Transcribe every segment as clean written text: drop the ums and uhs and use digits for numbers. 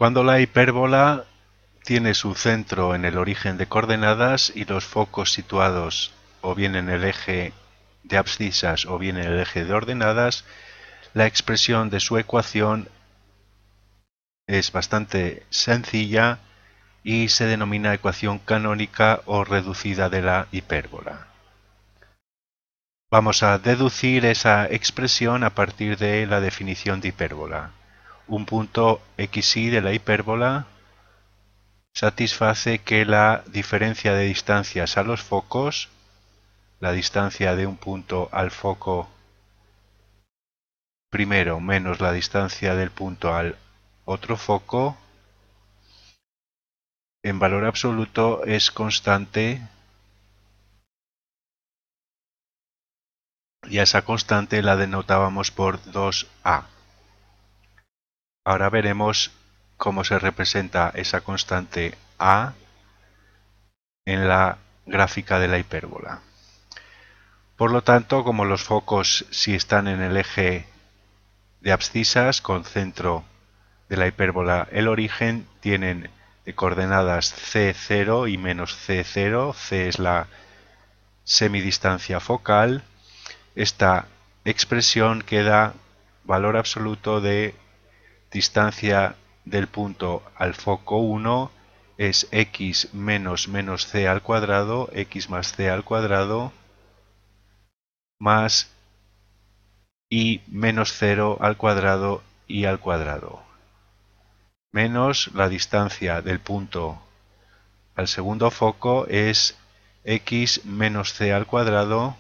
Cuando la hipérbola tiene su centro en el origen de coordenadas y los focos situados o bien en el eje de abscisas o bien en el eje de ordenadas, la expresión de su ecuación es bastante sencilla y se denomina ecuación canónica o reducida de la hipérbola. Vamos a deducir esa expresión a partir de la definición de hipérbola. Un punto xy de la hipérbola satisface que la diferencia de distancias a los focos, la distancia de un punto al foco primero menos la distancia del punto al otro foco, en valor absoluto es constante y a esa constante la denotábamos por 2a. Ahora veremos cómo se representa esa constante a en la gráfica de la hipérbola. Por lo tanto, como los focos si están en el eje de abscisas con centro de la hipérbola el origen, tienen de coordenadas c0 y menos c0, c es la semidistancia focal, esta expresión queda valor absoluto de distancia del punto al foco 1 es x menos menos c al cuadrado, x más c al cuadrado, más y menos 0 al cuadrado y al cuadrado, menos la distancia del punto al segundo foco es x menos c al cuadrado,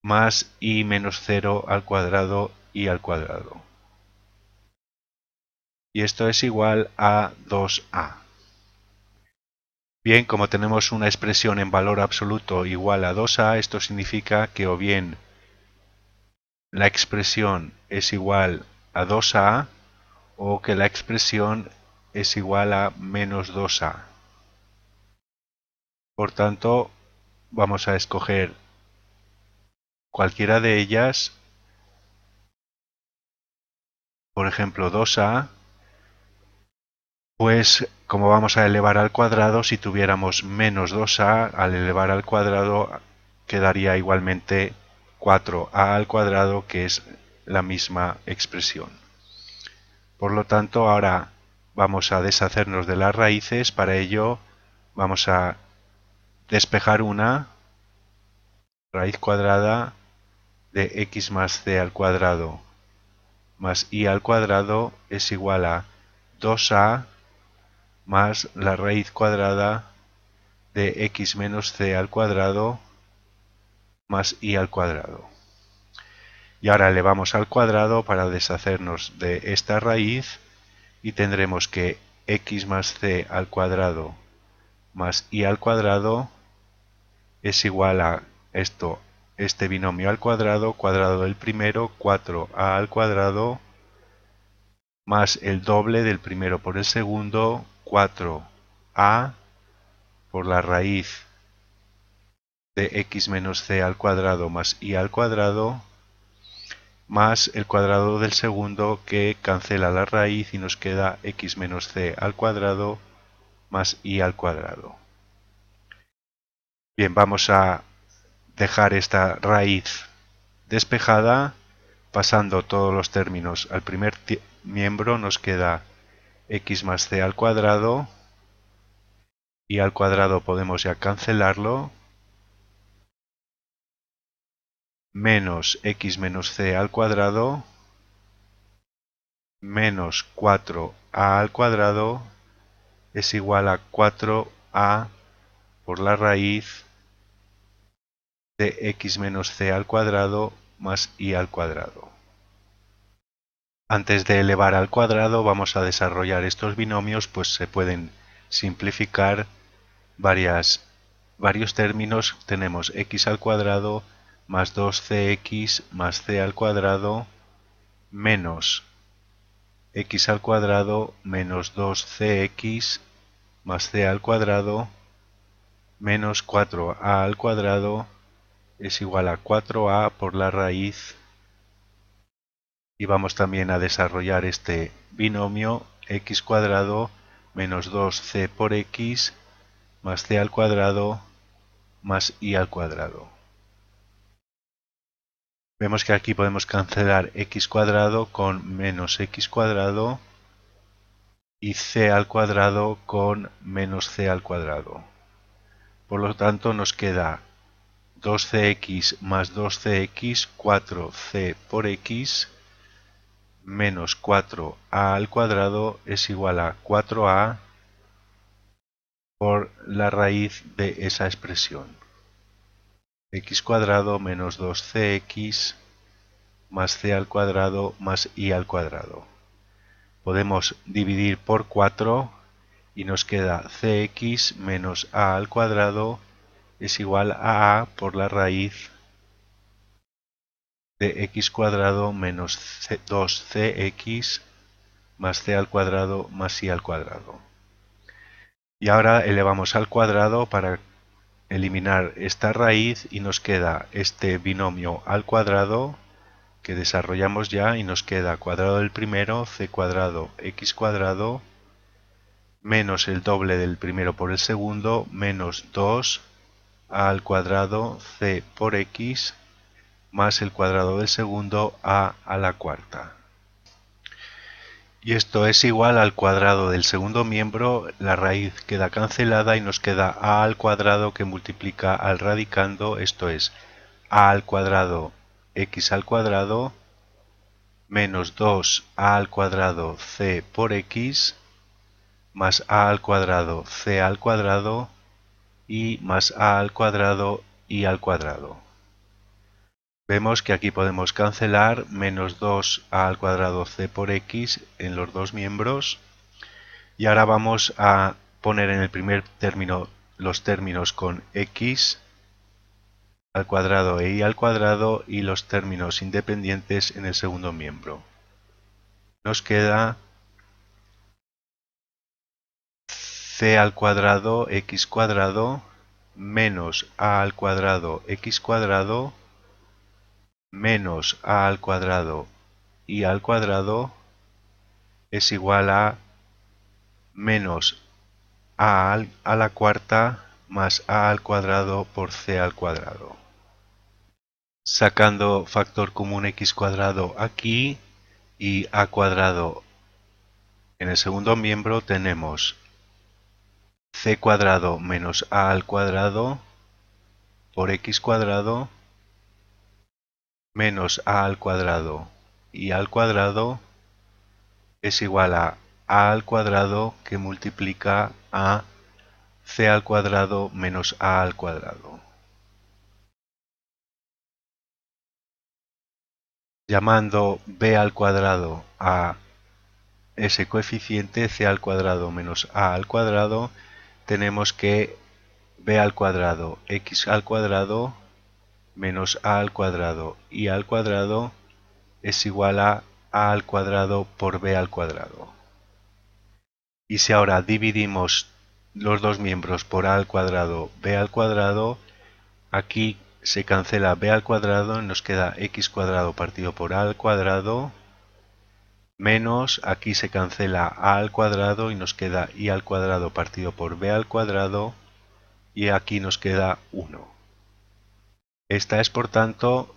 más y menos 0 al cuadrado y al cuadrado. Y esto es igual a 2a. Bien, como tenemos una expresión en valor absoluto igual a 2a, esto significa que o bien la expresión es igual a 2a o que la expresión es igual a menos 2a. Por tanto, vamos a escoger cualquiera de ellas, por ejemplo 2a, pues como vamos a elevar al cuadrado, si tuviéramos menos 2a, al elevar al cuadrado quedaría igualmente 4a al cuadrado, que es la misma expresión. Por lo tanto, ahora vamos a deshacernos de las raíces. Para ello vamos a despejar una raíz cuadrada de x más c al cuadrado más y al cuadrado es igual a 2a más la raíz cuadrada de x menos c al cuadrado más y al cuadrado. Y ahora elevamos al cuadrado para deshacernos de esta raíz y tendremos que x más c al cuadrado más y al cuadrado es igual a este binomio al cuadrado, cuadrado del primero, 4a al cuadrado, más el doble del primero por el segundo, 4a por la raíz de x menos c al cuadrado más y al cuadrado, más el cuadrado del segundo que cancela la raíz y nos queda x menos c al cuadrado más y al cuadrado. Bien, vamos a dejar esta raíz despejada, pasando todos los términos al primer miembro, nos queda x más c al cuadrado, y al cuadrado podemos ya cancelarlo, menos x menos c al cuadrado, menos 4a al cuadrado es igual a 4a por la raíz de x menos c al cuadrado más y al cuadrado. Antes de elevar al cuadrado vamos a desarrollar estos binomios, pues se pueden simplificar varios términos. Tenemos x al cuadrado más 2cx más c al cuadrado menos x al cuadrado menos 2cx más c al cuadrado menos 4a al cuadrado es igual a 4a por la raíz Y vamos también a desarrollar este binomio x cuadrado menos 2c por x más c al cuadrado más y al cuadrado. Vemos que aquí podemos cancelar x cuadrado con menos x cuadrado y c al cuadrado con menos c al cuadrado. Por lo tanto nos queda 2cx más 2cx, 4c por x, menos 4a al cuadrado es igual a 4a por la raíz de esa expresión. X cuadrado menos 2cx más c al cuadrado más y al cuadrado. Podemos dividir por 4 y nos queda cx menos a al cuadrado es igual a por la raíz de x cuadrado menos 2cx más c al cuadrado más y al cuadrado. Y ahora elevamos al cuadrado para eliminar esta raíz y nos queda este binomio al cuadrado que desarrollamos ya y nos queda cuadrado del primero, c cuadrado, x cuadrado, menos el doble del primero por el segundo, menos 2 al cuadrado, c por x, más el cuadrado del segundo, a la cuarta. Y esto es igual al cuadrado del segundo miembro, la raíz queda cancelada y nos queda a al cuadrado que multiplica al radicando, esto es a al cuadrado x al cuadrado menos 2a al cuadrado c por x más a al cuadrado c al cuadrado y más a al cuadrado y al cuadrado. Vemos que aquí podemos cancelar menos 2a al cuadrado c por x en los dos miembros. Y ahora vamos a poner en el primer término los términos con x al cuadrado e y al cuadrado y los términos independientes en el segundo miembro. Nos queda c al cuadrado x cuadrado menos a al cuadrado x cuadrado menos a al cuadrado y al cuadrado es igual a menos a la cuarta más a al cuadrado por c al cuadrado. Sacando factor común x cuadrado aquí y a cuadrado en el segundo miembro tenemos c cuadrado menos a al cuadrado por x cuadrado menos a al cuadrado y al cuadrado es igual a al cuadrado que multiplica a c al cuadrado menos a al cuadrado. Llamando b al cuadrado a ese coeficiente, c al cuadrado menos a al cuadrado, tenemos que b al cuadrado x al cuadrado menos a al cuadrado y al cuadrado es igual a al cuadrado por b al cuadrado. Y si ahora dividimos los dos miembros por a al cuadrado, b al cuadrado, aquí se cancela b al cuadrado, nos queda x cuadrado partido por a al cuadrado, menos, aquí se cancela a al cuadrado y nos queda y al cuadrado partido por b al cuadrado, y aquí nos queda 1. Esta es, por tanto,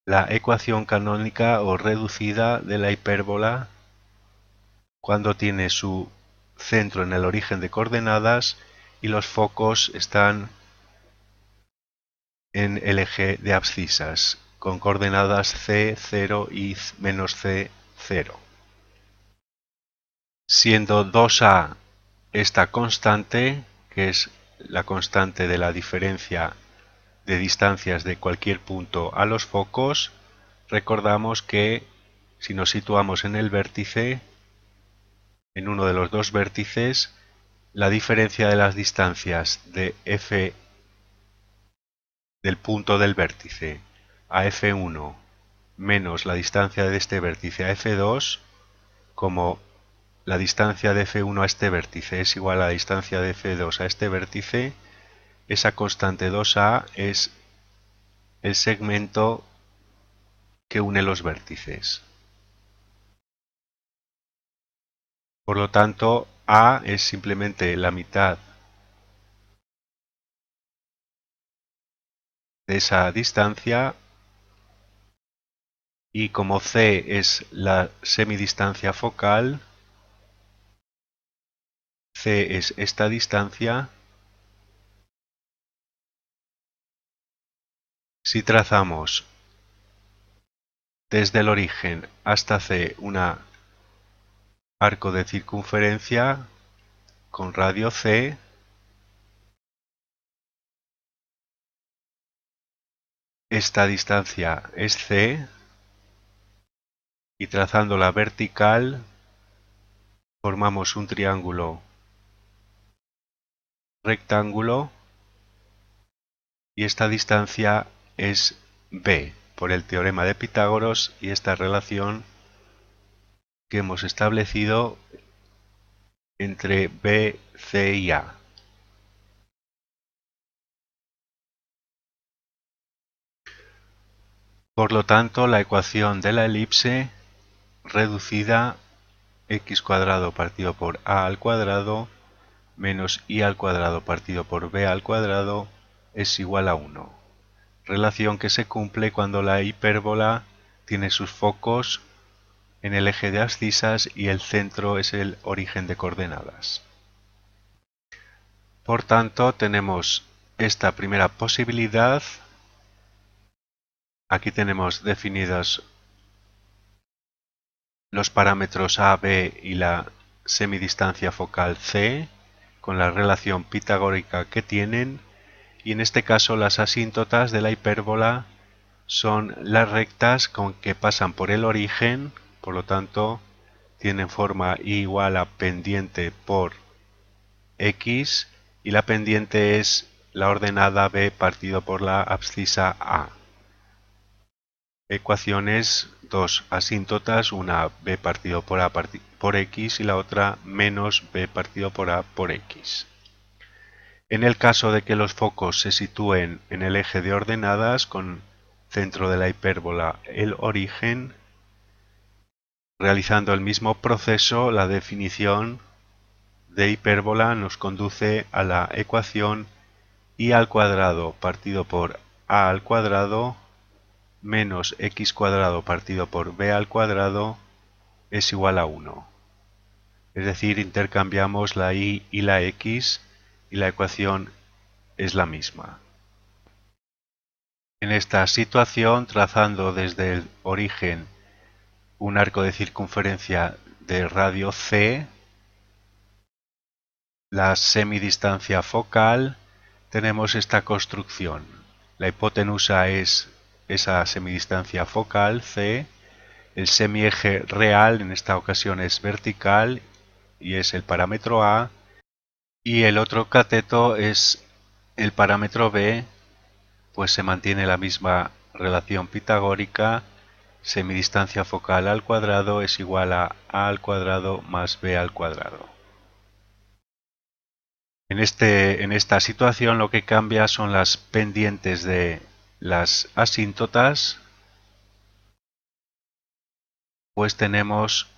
la ecuación canónica o reducida de la hipérbola cuando tiene su centro en el origen de coordenadas y los focos están en el eje de abscisas con coordenadas c, 0 y menos c, 0. Siendo 2a esta constante, que es la constante de la diferencia de distancias de cualquier punto a los focos, recordamos que si nos situamos en el vértice, en uno de los dos vértices, la diferencia de las distancias de f del punto del vértice a f1 menos la distancia de este vértice a f2, como la distancia de f1 a este vértice es igual a la distancia de f2 a este vértice, esa constante 2a es el segmento que une los vértices. Por lo tanto, A es simplemente la mitad de esa distancia, y como C es la semidistancia focal, C es esta distancia. Si trazamos desde el origen hasta C un arco de circunferencia con radio C, esta distancia es C, y trazando la vertical formamos un triángulo rectángulo, y esta distancia es B por el teorema de Pitágoras y esta relación que hemos establecido entre B, C y A. Por lo tanto, la ecuación de la elipse reducida, x cuadrado partido por a al cuadrado menos y al cuadrado partido por b al cuadrado es igual a 1. Relación que se cumple cuando la hipérbola tiene sus focos en el eje de abscisas y el centro es el origen de coordenadas. Por tanto, tenemos esta primera posibilidad. Aquí tenemos definidos los parámetros a, b y la semidistancia focal c con la relación pitagórica que tienen, y en este caso las asíntotas de la hipérbola son las rectas que pasan por el origen, por lo tanto tienen forma y igual a pendiente por x, y la pendiente es la ordenada b partido por la abscisa a. Ecuaciones dos asíntotas, una b partido por a por x y la otra menos b partido por a por x. En el caso de que los focos se sitúen en el eje de ordenadas con centro de la hipérbola el origen, realizando el mismo proceso, la definición de hipérbola nos conduce a la ecuación y al cuadrado partido por a al cuadrado menos x cuadrado partido por b al cuadrado es igual a 1. Es decir, intercambiamos la y la x y la ecuación es la misma. En esta situación, trazando desde el origen un arco de circunferencia de radio c, la semidistancia focal, tenemos esta construcción. La hipotenusa es esa semidistancia focal c, el semieje real en esta ocasión es vertical y es el parámetro a, y el otro cateto es el parámetro b, pues se mantiene la misma relación pitagórica, semidistancia focal al cuadrado es igual a al cuadrado más b al cuadrado. En esta situación lo que cambia son las pendientes de las asíntotas, pues tenemos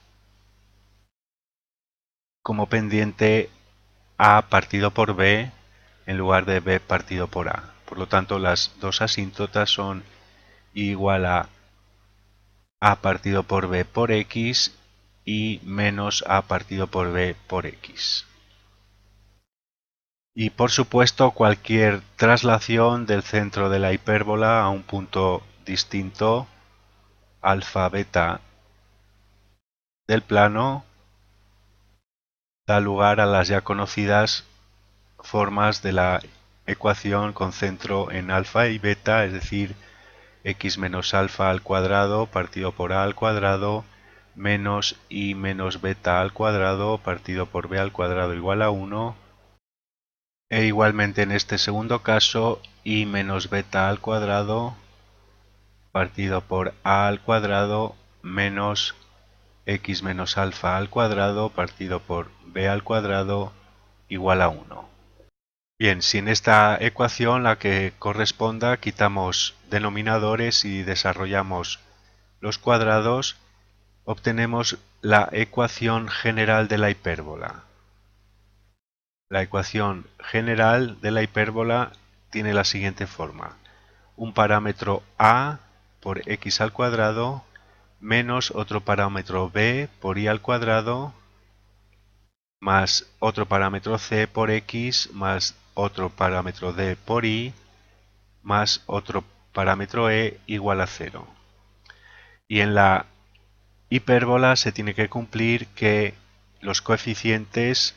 como pendiente a partido por b en lugar de b partido por a. Por lo tanto, las dos asíntotas son igual a partido por b por x y menos a partido por b por x. Y por supuesto, cualquier traslación del centro de la hipérbola a un punto distinto, alfa, beta, del plano, da lugar a las ya conocidas formas de la ecuación con centro en alfa y beta, es decir, x menos alfa al cuadrado partido por a al cuadrado menos y menos beta al cuadrado partido por b al cuadrado igual a 1, e igualmente en este segundo caso y menos beta al cuadrado partido por a al cuadrado menos x menos alfa al cuadrado partido por b al cuadrado igual a 1. Bien, si en esta ecuación, la que corresponda, quitamos denominadores y desarrollamos los cuadrados, obtenemos la ecuación general de la hipérbola. La ecuación general de la hipérbola tiene la siguiente forma: un parámetro a por x al cuadrado menos otro parámetro b por y al cuadrado más otro parámetro c por x más otro parámetro d por y más otro parámetro e igual a 0. Y en la hipérbola se tiene que cumplir que los coeficientes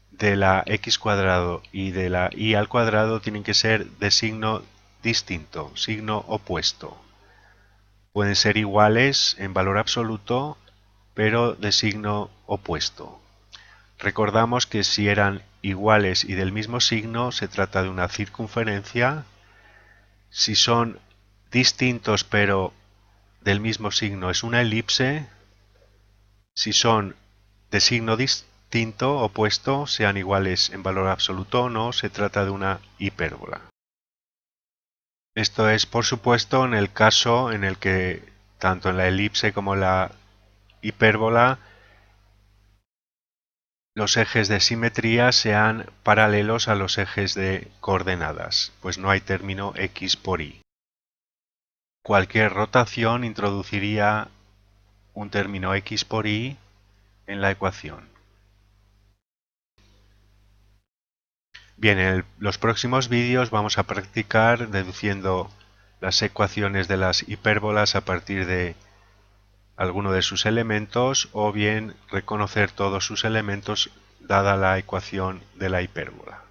de la x cuadrado y de la y al cuadrado tienen que ser de signo distinto, signo opuesto. Pueden ser iguales en valor absoluto, pero de signo opuesto. Recordamos que si eran iguales y del mismo signo, se trata de una circunferencia. Si son distintos pero del mismo signo, es una elipse. Si son de signo distinto, opuesto, sean iguales en valor absoluto o no, se trata de una hipérbola. Esto es, por supuesto, en el caso en el que tanto en la elipse como en la hipérbola los ejes de simetría sean paralelos a los ejes de coordenadas, pues no hay término x por y. Cualquier rotación introduciría un término x por y en la ecuación. Bien, en los próximos vídeos vamos a practicar deduciendo las ecuaciones de las hipérbolas a partir de alguno de sus elementos o bien reconocer todos sus elementos dada la ecuación de la hipérbola.